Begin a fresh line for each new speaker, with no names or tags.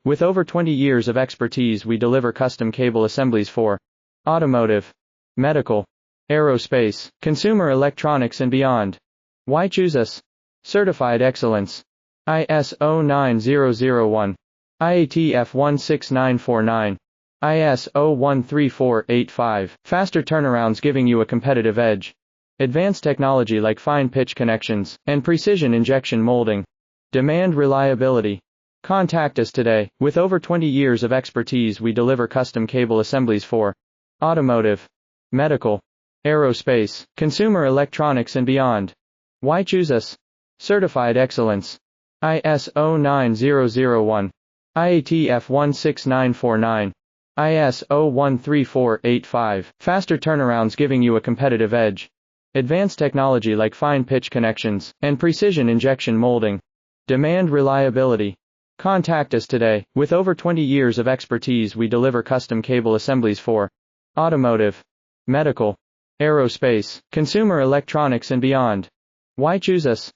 With over 20 years of expertise, we deliver custom cable assemblies for automotive, medical, aerospace, consumer electronics and beyond. Why choose us? Certified excellence. ISO 9001, IATF 16949, ISO 13485. Faster turnarounds giving you a competitive edge. Advanced technology like fine pitch connections and precision injection molding. Demand reliability. Contact us today. With over 20 years of expertise, we deliver custom cable assemblies for automotive, medical, aerospace, consumer electronics and beyond. Why choose us? Certified excellence. ISO 9001, IATF 16949, ISO 13485. Faster turnarounds giving you a competitive edge. Advanced technology like fine pitch connections and precision injection molding. Demand reliability. Contact us today. With over 20 years of expertise, we deliver custom cable assemblies for automotive, medical, aerospace, consumer electronics and beyond. Why choose us?